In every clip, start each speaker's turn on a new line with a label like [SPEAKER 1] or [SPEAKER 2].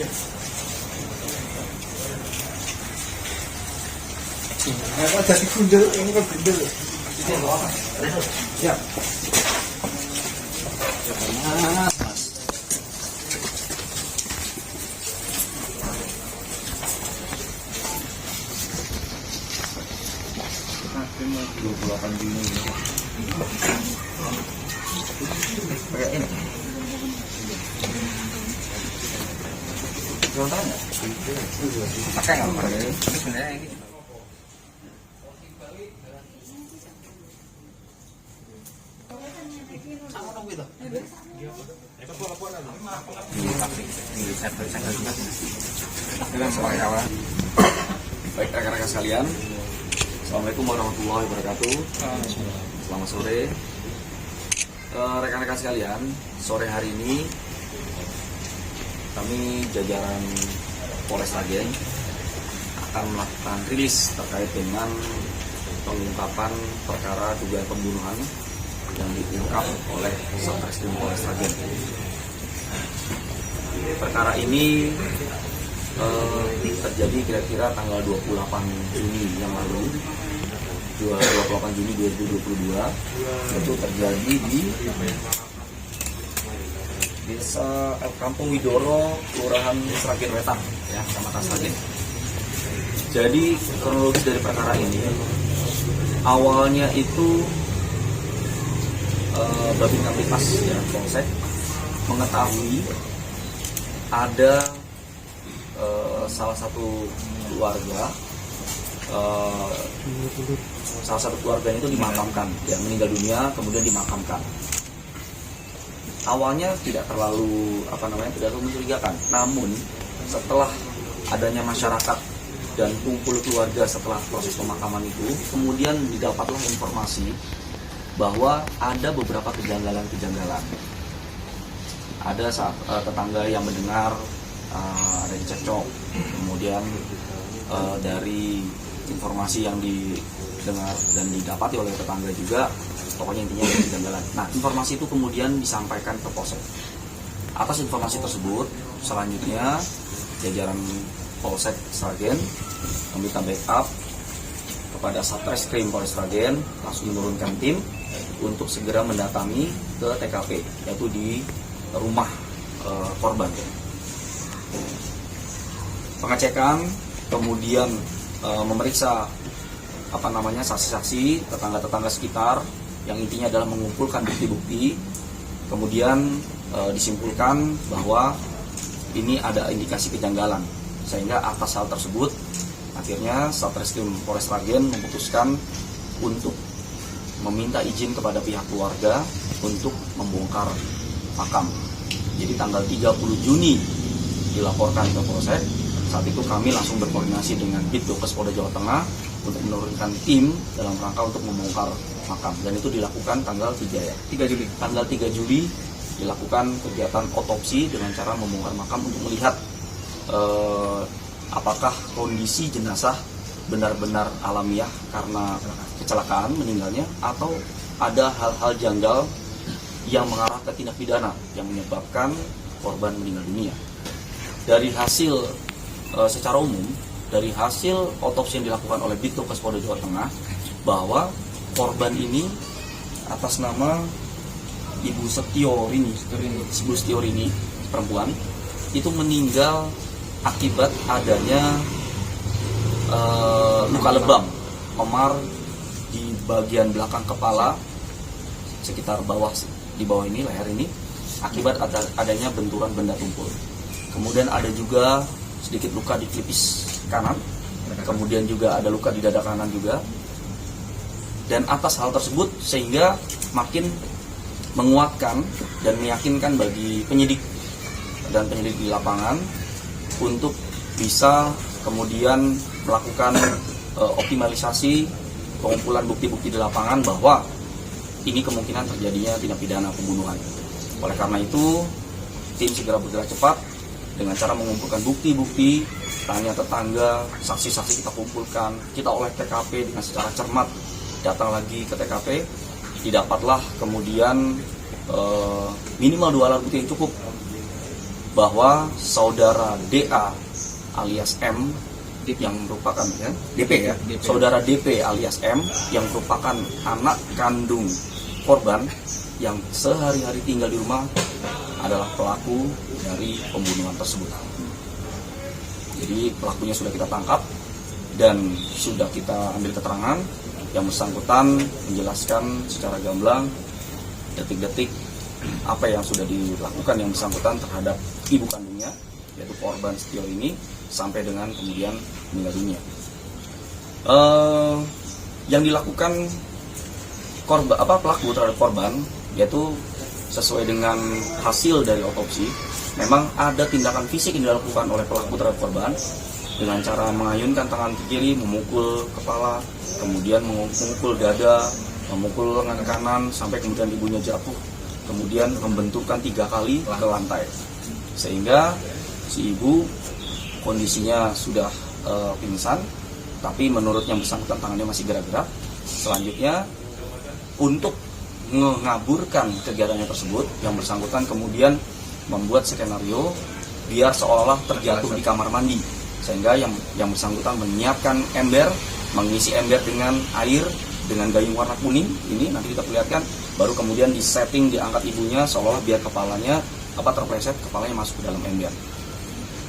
[SPEAKER 1] Apa jadi gundel, ini kan gundel. Ya. Mas. Nah, 28 Juni. Pakai ini. Pakai nggak? Sebenarnya ini. Baik rekan-rekan sekalian, Assalamualaikum warahmatullahi wabarakatuh. Selamat sore, rekan-rekan sekalian. Sore hari ini kami jajaran Polres Sragen akan melakukan rilis terkait dengan pengungkapan perkara dugaan pembunuhan yang diungkap oleh Satreskrim Polres Sragen. Perkara ini terjadi kira-kira tanggal 28 Juni yang lalu, 28 Juni 2022, itu terjadi di Desa Kampung Widoro, Kelurahan Sragen Wetan, ya, Kecamatan Sragen. Jadi kronologis dari perkara ini, awalnya itu Babin Kamtipmas ya, Polsek mengetahui ada salah satu keluarganya itu dimakamkan, ya, meninggal dunia kemudian dimakamkan. Awalnya tidak terlalu mencurigakan, namun setelah adanya masyarakat dan kumpul keluarga setelah proses pemakaman itu, kemudian didapatlah informasi bahwa ada beberapa kejanggalan. Ada tetangga yang mendengar ada yang cekcok, kemudian dari informasi yang didengar dan didapati oleh tetangga juga, pokoknya intinya ada kejanggalan. Nah, informasi itu kemudian disampaikan ke Polsek. Atas informasi tersebut, selanjutnya jajaran Polsek Sragen meminta backup kepada Satreskrim Polres Sragen, langsung menurunkan tim untuk segera mendatangi ke TKP, yaitu di rumah korban. Pengecekan, kemudian memeriksa saksi-saksi, tetangga-tetangga sekitar, yang intinya adalah mengumpulkan bukti-bukti. Kemudian disimpulkan bahwa ini ada indikasi kejanggalan, sehingga atas hal tersebut akhirnya Satreskrim Polres Sragen memutuskan untuk meminta izin kepada pihak keluarga untuk membongkar makam. Jadi tanggal 30 Juni dilaporkan ke Polsek. Saat itu kami langsung berkoordinasi dengan Bitdokes Polda Jawa Tengah untuk menurunkan tim dalam rangka untuk membongkar makam. Dan itu dilakukan tanggal 3 Juli. Tanggal 3 Juli dilakukan kegiatan otopsi dengan cara membongkar makam untuk melihat apakah kondisi jenazah benar-benar alamiah karena kecelakaan meninggalnya, atau ada hal-hal janggal yang mengarah ke tindak pidana yang menyebabkan korban meninggal dunia. Dari hasil secara umum, dari hasil otopsi yang dilakukan oleh Bitdokes Polda Jawa Tengah, bahwa korban ini atas nama Ibu Setiorini perempuan, itu meninggal akibat adanya luka lebam memar di bagian belakang kepala, sekitar di bawah ini, leher ini, akibat adanya benturan benda tumpul. Kemudian ada juga sedikit luka di pelipis kanan, kemudian juga ada luka di dada kanan juga. Dan atas hal tersebut sehingga makin menguatkan dan meyakinkan bagi penyidik di lapangan untuk bisa kemudian melakukan optimalisasi pengumpulan bukti-bukti di lapangan bahwa ini kemungkinan terjadinya tindak pidana pembunuhan. Oleh karena itu, tim segera bergerak cepat dengan cara mengumpulkan bukti-bukti, tanya tetangga, saksi-saksi kita kumpulkan, kita olah TKP dengan secara cermat, datang lagi ke TKP, didapatlah kemudian minimal 2 alat bukti yang cukup bahwa saudara DA alias M yang merupakan DP
[SPEAKER 2] DP.
[SPEAKER 1] Saudara DP alias M yang merupakan anak kandung korban yang sehari-hari tinggal di rumah adalah pelaku dari pembunuhan tersebut. Jadi pelakunya sudah kita tangkap dan sudah kita ambil keterangan. Yang bersangkutan menjelaskan secara gamblang detik-detik apa yang sudah dilakukan yang bersangkutan terhadap ibu kandungnya, yaitu korban Setio ini, sampai dengan kemudian meninggal dunia. Yang dilakukan pelaku terhadap korban, yaitu sesuai dengan hasil dari otopsi, memang ada tindakan fisik yang dilakukan oleh pelaku terhadap korban dengan cara mengayunkan tangan kiri, memukul kepala, kemudian memukul dada, memukul lengan kanan sampai kemudian ibunya jatuh, kemudian membenturkan 3 kali ke lantai, sehingga si ibu kondisinya sudah pingsan, tapi menurut yang bersangkutan tangannya masih gerak-gerak. Selanjutnya, untuk mengaburkan kegiatannya tersebut, yang bersangkutan kemudian membuat skenario biar seolah-olah terjatuh di kamar mandi, sehingga yang bersangkutan menyiapkan ember, mengisi ember dengan air dengan gayung warna kuning, ini nanti kita perlihatkan, baru kemudian disetting, diangkat ibunya seolah-olah biar kepalanya terpleset, kepalanya masuk ke dalam ember.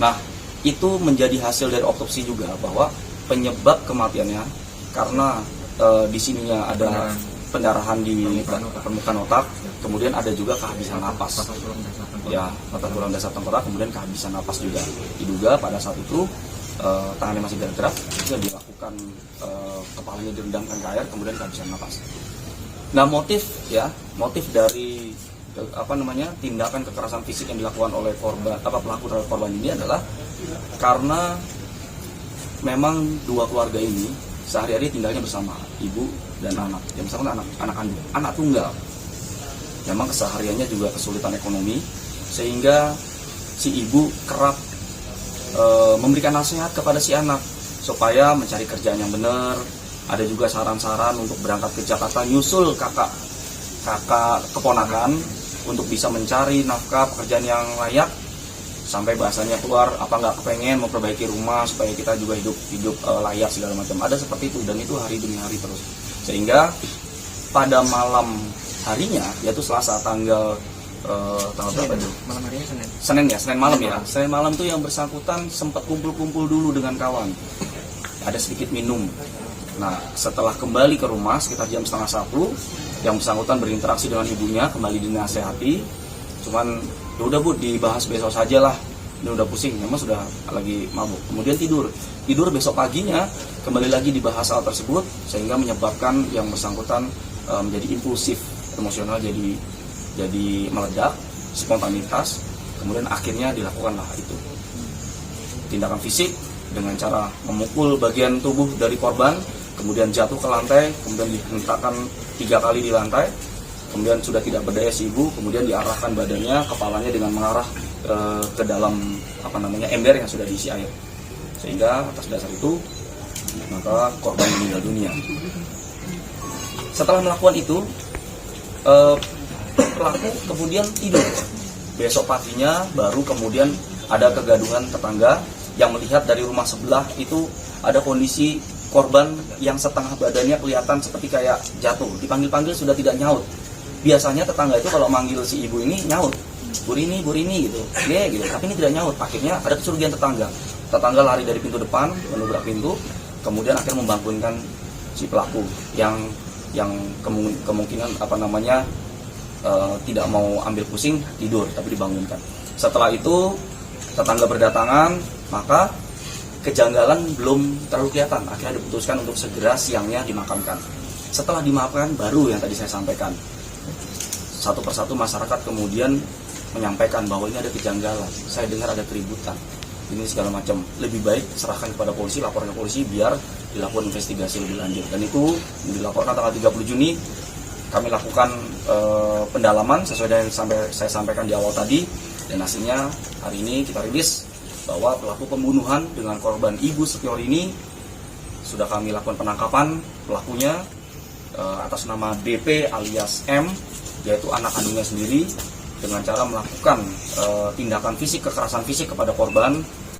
[SPEAKER 1] Nah, itu menjadi hasil dari otopsi juga, bahwa penyebab kematiannya karena di sininya ada pendarahan di permukaan otak, kemudian ada juga kehabisan napas, ya, otak tulang dasar tengkorak, kemudian kehabisan napas juga. Diduga pada saat itu tangannya masih gerak-gerak, juga dilakukan kepalanya direndamkan ke air, kemudian kehabisan napas. Nah, motif dari tindakan kekerasan fisik yang dilakukan oleh pelaku terhadap korban ini adalah karena memang dua keluarga ini sehari-hari tinggalnya bersama, ibu dan anak. Yang bersama anak kandung, anak tunggal. Memang kesehariannya juga kesulitan ekonomi, sehingga si ibu kerap memberikan nasihat kepada si anak supaya mencari kerjaan yang benar. Ada juga saran-saran untuk berangkat ke Jakarta, nyusul kakak keponakan untuk bisa mencari nafkah pekerjaan yang layak, sampai bahasanya keluar apa nggak kepengen memperbaiki rumah supaya kita juga hidup layak segala macam. Ada seperti itu, dan itu hari demi hari terus, sehingga pada malam harinya, yaitu Selasa tanggal berapa itu?
[SPEAKER 2] Malam harinya
[SPEAKER 1] Senin malam ya. Senin malam tuh yang bersangkutan sempat kumpul-kumpul dulu dengan kawan, ada sedikit minum. Nah, setelah kembali ke rumah sekitar jam 9:30, yang bersangkutan berinteraksi dengan ibunya, kembali dinasehati, cuman ya udah Bu, dibahas besok saja lah, ini udah pusing, memang sudah lagi mabuk. Kemudian tidur besok paginya kembali lagi dibahas hal tersebut, sehingga menyebabkan yang bersangkutan menjadi impulsif, emosional jadi meledak, spontanitas, kemudian akhirnya dilakukanlah itu tindakan fisik dengan cara memukul bagian tubuh dari korban, kemudian jatuh ke lantai, kemudian dihentakkan 3 kali di lantai, kemudian sudah tidak berdaya si ibu, kemudian diarahkan badannya, kepalanya dengan mengarah ke dalam ember yang sudah diisi air, sehingga atas dasar itu maka korban meninggal dunia. Setelah melakukan itu, pelaku kemudian tidur. Besok paginya baru kemudian ada kegaduhan tetangga yang melihat dari rumah sebelah itu ada kondisi korban yang setengah badannya kelihatan seperti kayak jatuh. Dipanggil-panggil sudah tidak nyaut. Biasanya tetangga itu kalau manggil si ibu ini nyaut, Bu Rini gitu, gitu. Tapi ini tidak nyaut. Akhirnya ada kecurigaan tetangga. Tetangga lari dari pintu depan, menobrak pintu, kemudian akhirnya membangunkan si pelaku yang kemungkinan tidak mau ambil pusing, tidur tapi dibangunkan. Setelah itu tetangga berdatangan, maka kejanggalan belum terlalu kelihatan. Akhirnya diputuskan untuk segera siangnya dimakamkan. Setelah dimakamkan, baru yang tadi saya sampaikan, satu persatu masyarakat kemudian menyampaikan bahwa ini ada kejanggalan. Saya dengar ada keributan, ini segala macam. Lebih baik serahkan kepada polisi, laporan ke polisi biar dilakukan investigasi lebih lanjut. Dan itu dilaporkan tanggal 30 Juni. Kami lakukan pendalaman sesuai dengan yang saya sampaikan di awal tadi, dan hasilnya hari ini kita rilis bahwa pelaku pembunuhan dengan korban ibu Setio ini sudah kami lakukan penangkapan pelakunya atas nama DP alias M, yaitu anak kandungnya sendiri, dengan cara melakukan tindakan fisik, kekerasan fisik kepada korban.